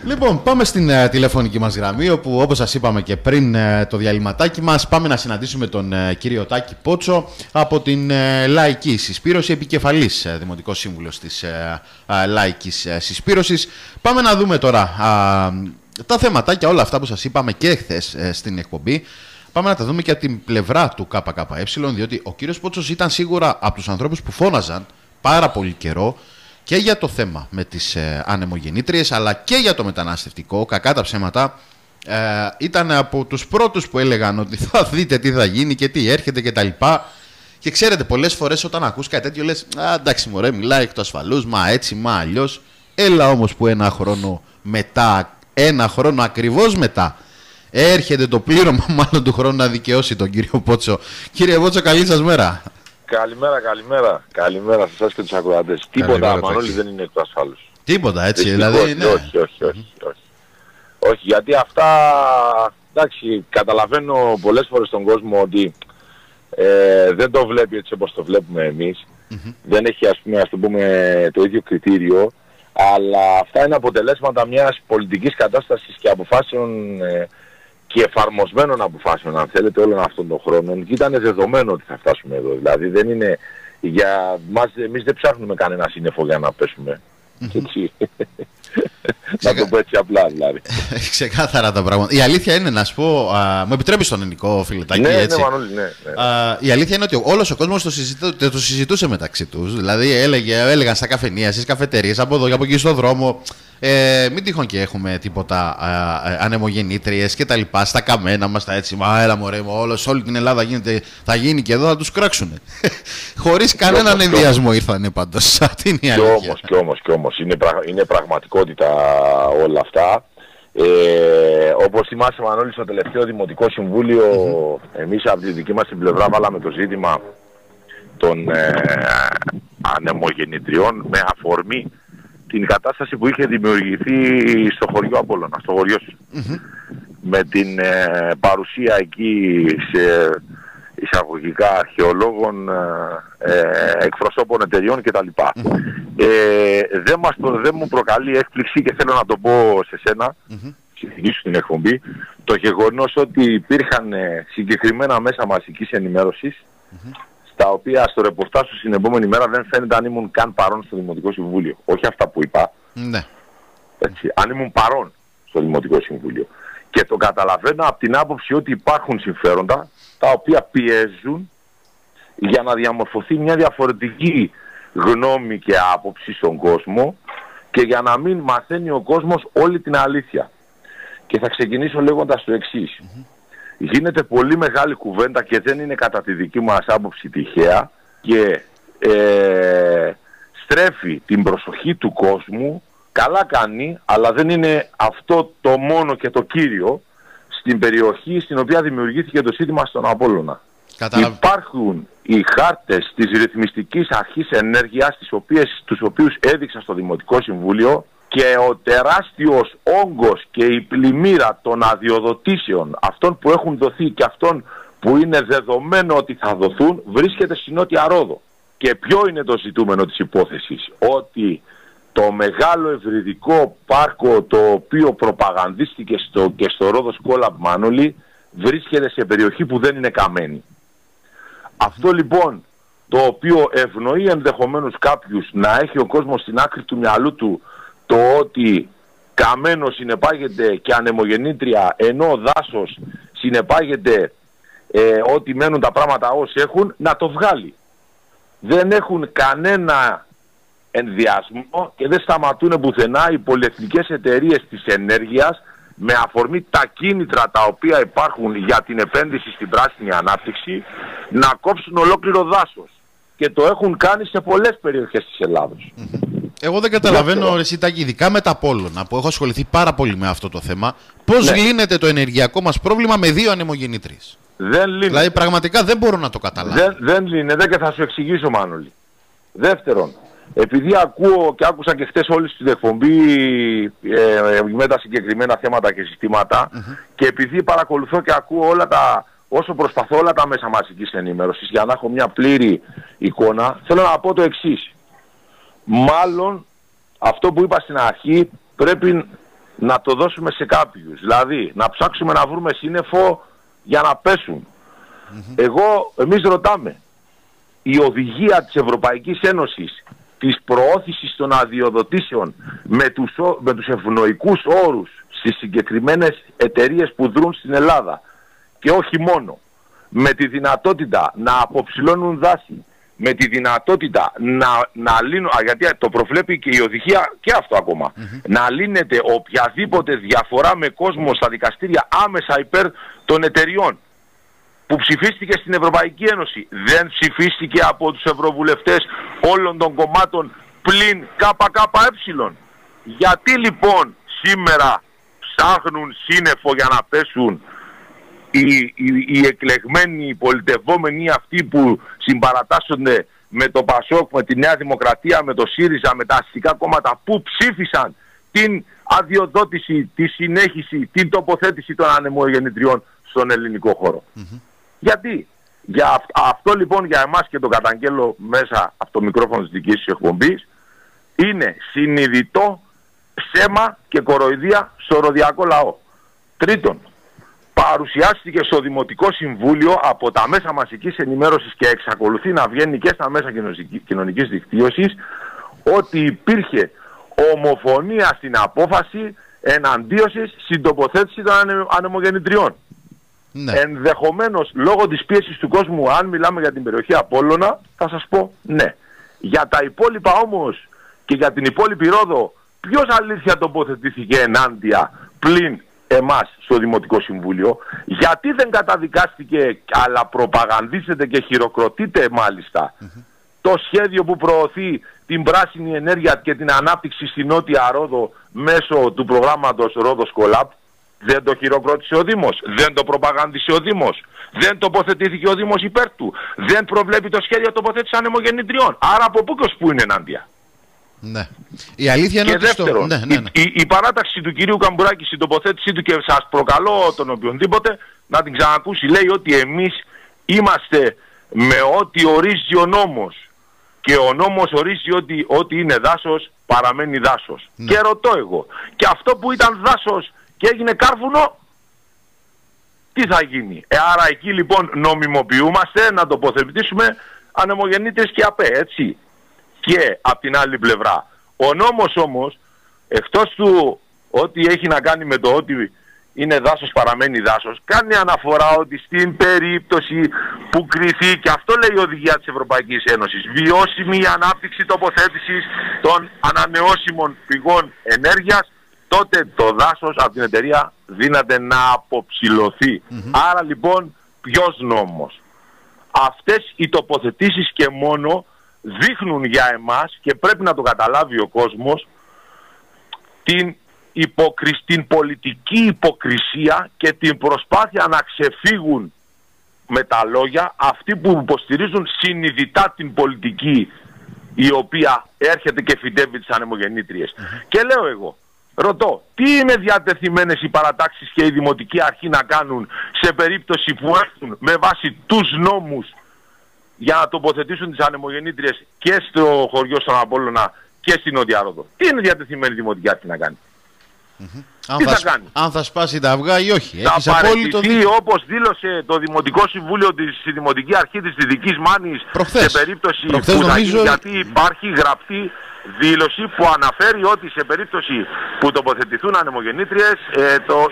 Λοιπόν, πάμε στην τηλεφωνική μας γραμμή, όπου όπως σας είπαμε και πριν το διαλυματάκι μας, πάμε να συναντήσουμε τον κύριο Τάκη Πότσο από την Λαϊκή Συσπήρωση, επικεφαλής Δημοτικός Σύμβουλος της Λαϊκής Συσπήρωσης. Πάμε να δούμε τώρα τα θέματα και όλα αυτά που σας είπαμε και χθες στην εκπομπή. Πάμε να τα δούμε και από την πλευρά του ΚΚΕ, διότι ο κύριος Πότσος ήταν σίγουρα από τους ανθρώπους που φώναζαν πάρα πολύ καιρό και για το θέμα με τις ανεμογεννήτριες, αλλά και για το μεταναστευτικό. Κακά τα ψέματα, ήταν από τους πρώτους που έλεγαν ότι θα δείτε τι θα γίνει και τι έρχεται κτλ. Και ξέρετε, πολλές φορές όταν ακούς κάτι τέτοιο λες, εντάξει μωρέ, μιλάει εκ του ασφαλούς, μα έτσι, μα αλλιώς. Έλα όμως που ένα χρόνο μετά, ένα χρόνο ακριβώς μετά, έρχεται το πλήρωμα μάλλον του χρόνου να δικαιώσει τον κύριο Πότσο. Κύριε Πότσο, καλή σας μέρα. Καλημέρα, καλημέρα. Καλημέρα σε εσάς και τους ακροατές. Τίποτα, Μανώλη, δεν είναι εκ του ασφάλους. Τίποτα, έτσι, Δυστυχώς, δηλαδή, ναι. Όχι, γιατί αυτά, εντάξει, καταλαβαίνω πολλές φορές τον κόσμο ότι δεν το βλέπει έτσι όπως το βλέπουμε εμείς. Δεν έχει, ας το πούμε, το ίδιο κριτήριο, αλλά αυτά είναι αποτελέσματα μιας πολιτικής κατάστασης και αποφάσεων και εφαρμοσμένων αποφάσεων, αν θέλετε, όλων αυτών των χρόνων. Και ήταν δεδομένο ότι θα φτάσουμε εδώ. Δηλαδή δεν είναι για μας, εμείς δεν ψάχνουμε κανένα σύννεφο για να πέσουμε. Έτσι. Να το πω έτσι απλά, δηλαδή. Ξεκάθαρα τα πράγματα. Η αλήθεια είναι, να σου πω, μου επιτρέπεις τον ελληνικό φιλετάκι, ναι, έτσι. Ναι, Μανώλη, ναι. Η αλήθεια είναι ότι όλος ο κόσμος το συζητούσε μεταξύ τους. Δηλαδή έλεγαν στα καφενεία, στις καφετερίες, από εδώ και από εκεί στον δρόμο. Μην τυχόν και έχουμε τίποτα ανεμογεννήτριες και τα λοιπά, στα καμένα μας, τα έτσι. Μα έλα μωρέ, όλη την Ελλάδα θα γίνει και εδώ θα τους κράξουνε. Χωρίς κανέναν ενδιασμό ήρθανε πάντως. Αυτή είναι η αλήθεια. Κι όμως, είναι πραγματικότητα όλα αυτά. Όπως θυμάσαι, Μανώλη, στο τελευταίο Δημοτικό Συμβούλιο, εμείς από τη δική μας την πλευρά βάλαμε το ζήτημα των ανεμογεννητριών με αφορμή την κατάσταση που είχε δημιουργηθεί στο χωριό Απόλλωνα, στο χωριό σου. Με την παρουσία εκεί σε εισαγωγικά αρχαιολόγων, εκπροσώπων εταιριών κτλ. Δεν μου προκαλεί έκπληξη και θέλω να το πω σε σένα, ξεκινήσω την εκπομπή, το γεγονός ότι υπήρχαν συγκεκριμένα μέσα μαζικής ενημέρωσης, τα οποία στο ρεπορτάζ του την επόμενη μέρα δεν φαίνεται αν ήμουν καν παρόν στο Δημοτικό Συμβούλιο. Όχι αυτά που είπα. Ναι. Έτσι, αν ήμουν παρόν στο Δημοτικό Συμβούλιο. Και το καταλαβαίνω από την άποψη ότι υπάρχουν συμφέροντα τα οποία πιέζουν για να διαμορφωθεί μια διαφορετική γνώμη και άποψη στον κόσμο και για να μην μαθαίνει ο κόσμος όλη την αλήθεια. Και θα ξεκινήσω λέγοντας το εξής. Γίνεται πολύ μεγάλη κουβέντα και δεν είναι κατά τη δική μας άποψη τυχαία και στρέφει την προσοχή του κόσμου, καλά κάνει, αλλά δεν είναι αυτό το μόνο και το κύριο στην περιοχή στην οποία δημιουργήθηκε το σύντημα στον Απόλλωνα. Υπάρχουν οι χάρτες της ρυθμιστικής αρχής ενέργειας, τους οποίους έδειξα στο Δημοτικό Συμβούλιο, και ο τεράστιος όγκος και η πλημμύρα των αδειοδοτήσεων, αυτών που έχουν δοθεί και αυτών που είναι δεδομένο ότι θα δοθούν, βρίσκεται στην Νότια Ρόδο. Και ποιο είναι το ζητούμενο της υπόθεσης? Ότι το μεγάλο ευρυδικό πάρκο, το οποίο προπαγανδίστηκε και στο Ρόδος Κόλαμπ, Μανώλη, βρίσκεται σε περιοχή που δεν είναι καμένη. Αυτό λοιπόν, το οποίο ευνοεί ενδεχομένως κάποιους να έχει ο κόσμος στην άκρη του μυαλού του το ότι καμένο συνεπάγεται και ανεμογεννήτρια, ενώ δάσος συνεπάγεται ότι μένουν τα πράγματα όσοι έχουν, να το βγάλει. Δεν έχουν κανένα ενδιασμό και δεν σταματούν πουθενά οι πολυεθνικές εταιρείες της ενέργειας, με αφορμή τα κίνητρα τα οποία υπάρχουν για την επένδυση στην πράσινη ανάπτυξη, να κόψουν ολόκληρο δάσος. Και το έχουν κάνει σε πολλές περιοχές της Ελλάδος. Εγώ δεν καταλαβαίνω, ρε Τάκη, ειδικά με τα Απόλλωνα, που έχω ασχοληθεί πάρα πολύ με αυτό το θέμα, πώς λύνεται το ενεργειακό μας πρόβλημα με 2 ανεμογεννήτριες. Δεν λύνεται. Δηλαδή πραγματικά δεν μπορώ να το καταλάβω. Δεν λύνεται και θα σου εξηγήσω, Μάνολη. Δεύτερον, επειδή ακούω και άκουσα και χτες όλη στην εκπομπή με τα συγκεκριμένα θέματα και συστήματα, και επειδή παρακολουθώ και ακούω όσο προσπαθώ όλα τα μέσα μαζικής ενημέρωσης για να έχω μια πλήρη εικόνα, θέλω να πω το εξής. Μάλλον αυτό που είπα στην αρχή πρέπει να το δώσουμε σε κάποιους. Δηλαδή, να ψάξουμε να βρούμε σύννεφο για να πέσουν. Εμείς ρωτάμε, η οδηγία της Ευρωπαϊκής Ένωσης της προώθησης των αδειοδοτήσεων με τους ευνοϊκούς όρους στις συγκεκριμένες εταιρείες που δρούν στην Ελλάδα και όχι μόνο, με τη δυνατότητα να αποψηλώνουν δάση, με τη δυνατότητα να λύνουν, γιατί το προβλέπει και η οδηγία και αυτό ακόμα, να λύνεται οποιαδήποτε διαφορά με κόσμο στα δικαστήρια άμεσα υπέρ των εταιριών, που ψηφίστηκε στην Ευρωπαϊκή Ένωση. Δεν ψηφίστηκε από τους ευρωβουλευτές όλων των κομμάτων πλην ΚΚΕ. Γιατί λοιπόν σήμερα ψάχνουν σύννεφο για να πέσουν οι εκλεγμένοι, οι πολιτευόμενοι, αυτοί που συμπαρατάσσονται με το ΠΑΣΟΚ, με τη Νέα Δημοκρατία, με το ΣΥΡΙΖΑ, με τα αστικά κόμματα που ψήφισαν την αδειοδότηση, τη συνέχιση, την τοποθέτηση των ανεμογεννητριών στον ελληνικό χώρο. Γιατί? Αυτό λοιπόν για εμάς, και το καταγγέλλω μέσα από το μικρόφωνο της δικής της εκπομπής, είναι συνειδητό ψέμα και κοροϊδία στο ροδιακό λαό. Τρίτον, παρουσιάστηκε στο Δημοτικό Συμβούλιο από τα μέσα μαζικής ενημέρωσης και εξακολουθεί να βγαίνει και στα μέσα κοινωνικής δικτύωσης ότι υπήρχε ομοφωνία στην απόφαση εναντίωσης στην τοποθέτηση των ανεμογεννητριών. Ναι. Ενδεχομένως λόγω της πίεσης του κόσμου, αν μιλάμε για την περιοχή Απόλλωνα, θα σας πω ναι. Για τα υπόλοιπα όμως και για την υπόλοιπη Ρόδο, ποιος αλήθεια τοποθετήθηκε ενάντια πλην εμάς στο Δημοτικό Συμβούλιο? Γιατί δεν καταδικάστηκε, αλλά προπαγανδίζεται και χειροκροτείται μάλιστα το σχέδιο που προωθεί την πράσινη ενέργεια και την ανάπτυξη στη Νότια Ρόδο μέσω του προγράμματος Ρόδος Collab? Δεν το χειροκρότησε ο Δήμος, δεν το προπαγάνδισε ο Δήμος, δεν τοποθετήθηκε ο Δήμος υπέρ του, δεν προβλέπει το σχέδιο τοποθέτησης ανεμογεννητριών. Άρα από πού και ως πού είναι ενάντια? Ναι. Η αλήθεια είναι ότι δεύτερον, η παράταξη του κυρίου Καμπουράκη στην τοποθέτησή του, και σας προκαλώ τον οποιονδήποτε να την ξανακούσει, λέει ότι εμείς είμαστε με ό,τι ορίζει ο νόμος και ο νόμος ορίζει ότι ό,τι είναι δάσος παραμένει δάσος. Και ρωτώ εγώ, και αυτό που ήταν δάσος και έγινε κάρβουνο, τι θα γίνει? Άρα εκεί λοιπόν νομιμοποιούμαστε να τοποθετήσουμε ανεμογεννήτριες και ΑΠΕ, έτσι. Και από την άλλη πλευρά, ο νόμος όμως, εκτός του ότι έχει να κάνει με το ότι είναι δάσος παραμένει δάσος, κάνει αναφορά ότι στην περίπτωση που κριθεί, και αυτό λέει η οδηγία της Ευρωπαϊκής Ένωσης, βιώσιμη ανάπτυξη τοποθέτησης των ανανεώσιμων πηγών ενέργειας, τότε το δάσος από την εταιρεία δύναται να αποψηλωθεί. Άρα λοιπόν ποιος νόμος? Αυτές οι τοποθετήσεις και μόνο δείχνουν για εμάς, και πρέπει να το καταλάβει ο κόσμος, την πολιτική υποκρισία και την προσπάθεια να ξεφύγουν με τα λόγια αυτοί που υποστηρίζουν συνειδητά την πολιτική η οποία έρχεται και φυτεύει τις ανεμογεννήτριες. Και λέω εγώ, ρωτώ, τι είναι διατεθειμένες οι παρατάξεις και η Δημοτική Αρχή να κάνουν σε περίπτωση που έρθουν με βάση τους νόμους για να τοποθετήσουν τις ανεμογεννήτριες και στο χωριό στον Απόλλωνα και στην Νότια Ρόδο? Τι είναι διατεθειμένη η Δημοτική Αρχή να κάνει? Τι θα κάνει? Αν θα σπάσει τα αυγά ή όχι? Θα παραιτηθεί, όπως δήλωσε το Δημοτικό Συμβούλιο της Δημοτική Αρχή της Δυτικής Μάνης, σε περίπτωση που θα γίνει, γιατί υπάρχει γραπτή δήλωση που αναφέρει ότι σε περίπτωση που τοποθετηθούν ανεμογεννήτριες,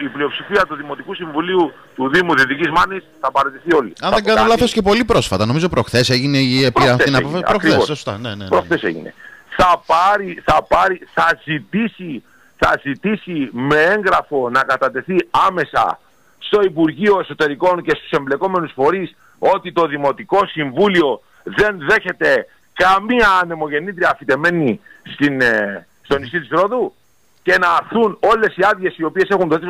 η πλειοψηφία του Δημοτικού Συμβουλίου του Δήμου Δυτικής Μάνης θα παραιτηθεί όλοι. Αν δεν κάνω λάθος και πολύ πρόσφατα, νομίζω προχθές έγινε η απόφαση. Προχθές, σωστά. Προχθές έγινε. Θα ζητήσει με έγγραφο να κατατεθεί άμεσα στο Υπουργείο Εσωτερικών και στους εμπλεκόμενους φορείς ότι το Δημοτικό Συμβούλιο δεν δέχεται καμία ανεμογεννήτρια φυτεμένη στο νησί της Ρόδου, και να έρθουν όλες οι άδειες οι οποίες έχουν δοθεί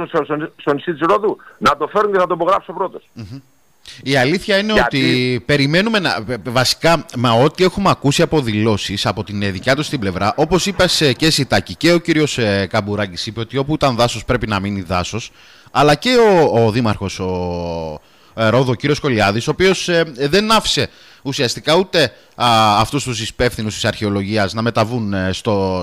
στο νησί της Ρόδου να το φέρουν και θα το υπογράψω πρώτος. Η αλήθεια είναι ότι περιμένουμε βασικά με ό,τι έχουμε ακούσει από δηλώσεις από την δικιά του την πλευρά, όπως είπες και εσύ Τάκη, και ο κύριος Καμπουράκης είπε ότι όπου ήταν δάσος πρέπει να μείνει δάσος, αλλά και ο δήμαρχος Ρόδο, ο κύριος Κολιάδης, ο οποίος δεν άφησε ουσιαστικά ούτε αυτούς τους υπεύθυνους της αρχαιολογίας να μεταβούν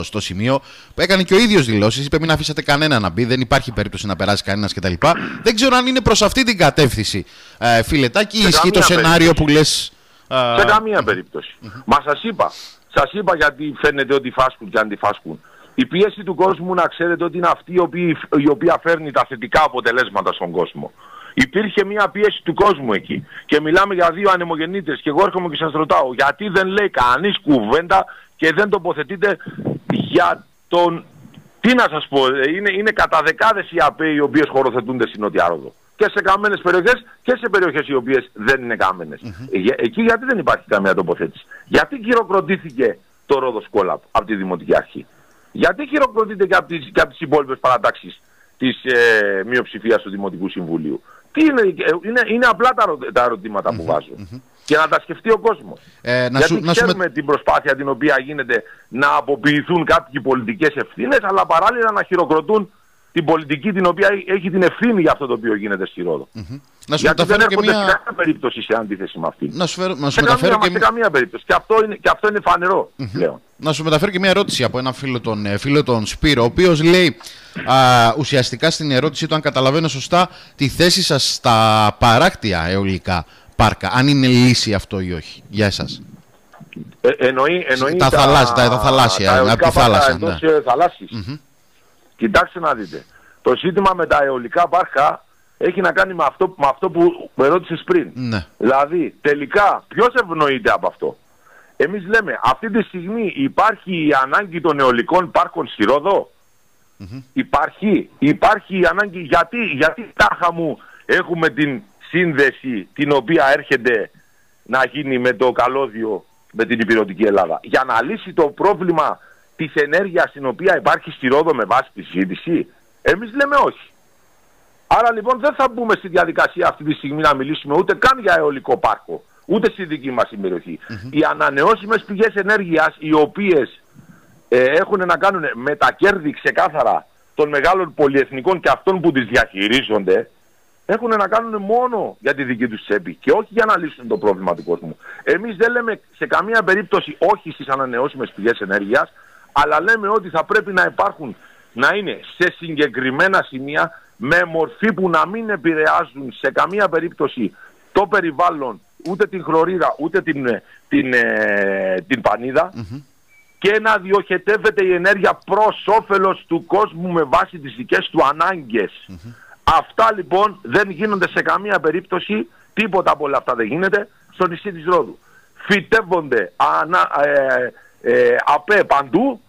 στο σημείο. Έκανε και ο ίδιος δηλώσεις, είπε μην αφήσατε κανένα να μπει, δεν υπάρχει περίπτωση να περάσει κανένας κτλ. Δεν ξέρω αν είναι προς αυτή την κατεύθυνση, φίλε Τάκη, ισχύει το σενάριο που λες. Σε καμία περίπτωση. Μα σας είπα γιατί φαίνεται ότι φάσκουν και αντιφάσκουν. Η πίεση του κόσμου, να ξέρετε ότι είναι αυτή η οποία φέρνει τα θετικά αποτελέσματα στον κόσμο. Υπήρχε μια πίεση του κόσμου εκεί. Και μιλάμε για δύο ανεμογεννήτες. Και εγώ έρχομαι και σας ρωτάω, γιατί δεν λέει κανείς κουβέντα και δεν τοποθετείται για τον... Τι να σας πω, είναι κατά δεκάδες οι ΑΠΕ οι οποίες χωροθετούνται στην Νότια Ρόδο. Και σε καμένες περιοχές και σε περιοχές οι οποίες δεν είναι καμένες. Εκεί γιατί δεν υπάρχει καμία τοποθέτηση. Γιατί χειροκροτήθηκε το Ρόδος Κόλαπ από τη Δημοτική Αρχή. Γιατί χειροκροτείται και από τις υπόλοιπες παρατάξεις της μειοψηφίας του Δημοτικού Συμβουλίου. Τι είναι απλά τα ερωτήματα που βάζω. Και να τα σκεφτεί ο κόσμος. Γιατί ξέρουμε την προσπάθεια την οποία γίνεται να αποποιηθούν κάποιοι πολιτικές ευθύνες, αλλά παράλληλα να χειροκροτούν την πολιτική την οποία έχει την ευθύνη για αυτό το οποίο γίνεται στη Ρόδο. Γιατί δεν έρχονται σε καμία περίπτωση σε αντίθεση με αυτή. Σε καμία περίπτωση. Και αυτό είναι φανερό πλέον. Να σου μεταφέρω και μια ερώτηση από έναν φίλο τον Σπύρο, ο οποίος λέει ουσιαστικά στην ερώτηση του, αν καταλαβαίνω σωστά, τη θέση σας στα παράκτια αιωλικά πάρκα, αν είναι λύση αυτό ή όχι, για εσάς. Εννοεί τα θαλάσσια, από τη θάλασσα. Εντός θαλάσσης. Κοιτάξτε να δείτε. Το ζήτημα με τα αιωλικά πάρκα έχει να κάνει με αυτό που με ρώτησες πριν. Ναι. Δηλαδή, τελικά, ποιος ευνοείται από αυτό. Εμείς λέμε, αυτή τη στιγμή υπάρχει η ανάγκη των αιωλικών πάρκων στη Ρόδο. Υπάρχει η ανάγκη. Γιατί τάχα μου έχουμε την σύνδεση την οποία έρχεται να γίνει με το καλώδιο με την υπηρετική Ελλάδα. Για να λύσει το πρόβλημα της ενέργειας την οποία υπάρχει στη Ρόδο με βάση τη ζήτηση. Εμείς λέμε όχι. Άρα λοιπόν δεν θα μπούμε στη διαδικασία αυτή τη στιγμή να μιλήσουμε ούτε καν για αιωλικό πάρκο, ούτε στη δική μας περιοχή. Οι ανανεώσιμες πηγές ενέργειας, οι οποίες έχουν να κάνουν με τα κέρδη ξεκάθαρα των μεγάλων πολυεθνικών και αυτών που τις διαχειρίζονται, έχουν να κάνουν μόνο για τη δική τους τσέπη και όχι για να λύσουν το πρόβλημα του κόσμου. Εμείς δεν λέμε σε καμία περίπτωση όχι στις ανανεώσιμες πηγές ενέργειας, αλλά λέμε ότι θα πρέπει να υπάρχουν, να είναι σε συγκεκριμένα σημεία, με μορφή που να μην επηρεάζουν σε καμία περίπτωση το περιβάλλον, ούτε την χλωρίδα, ούτε την πανίδα, και να διοχετεύεται η ενέργεια προς όφελος του κόσμου με βάση τις δικές του ανάγκες. Αυτά λοιπόν δεν γίνονται σε καμία περίπτωση, τίποτα από όλα αυτά δεν γίνεται στο νησί της Ρόδου. Φυτεύονται ΑΠΕ παντού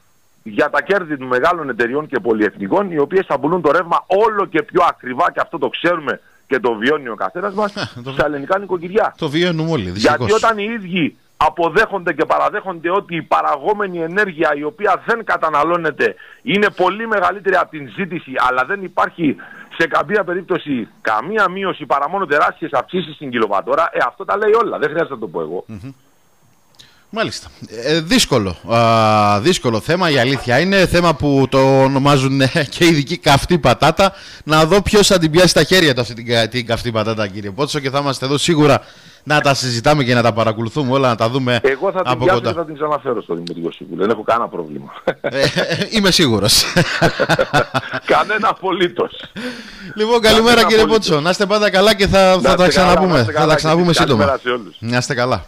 για τα κέρδη των μεγάλων εταιριών και πολυεθνικών, οι οποίες θα πουλούν το ρεύμα όλο και πιο ακριβά, και αυτό το ξέρουμε και το βιώνει ο καθένας μας, στα ελληνικά νοικοκυριά. Το βιώνουμε όλοι, δυστυχώς. Γιατί όταν οι ίδιοι αποδέχονται και παραδέχονται ότι η παραγόμενη ενέργεια, η οποία δεν καταναλώνεται, είναι πολύ μεγαλύτερη από την ζήτηση, αλλά δεν υπάρχει σε καμία περίπτωση καμία μείωση παρά μόνο τεράστιες αυξήσεις στην κιλοβατόρα, αυτό τα λέει όλα, δεν χρειάζεται να το πω εγώ. Μάλιστα. Δύσκολο θέμα, η αλήθεια είναι. Θέμα που το ονομάζουν και ειδική καυτή πατάτα. Να δω ποιος θα την πιάσει στα χέρια του αυτή την καυτή πατάτα, κύριε Πότσο, και θα είμαστε εδώ σίγουρα να τα συζητάμε και να τα παρακολουθούμε όλα, να τα δούμε. Εγώ θα την πιάσω και θα την ξαναφέρω στο Δημοτικό Συμβούλιο. Δεν έχω κανένα πρόβλημα. Είμαι σίγουρος. Κανένα απολύτως. Λοιπόν, καλημέρα κύριε Πότσο. Να είστε πάντα καλά και θα τα ξαναπούμε. Θα τα ξαναπούμε σύντομα. Να είστε καλά.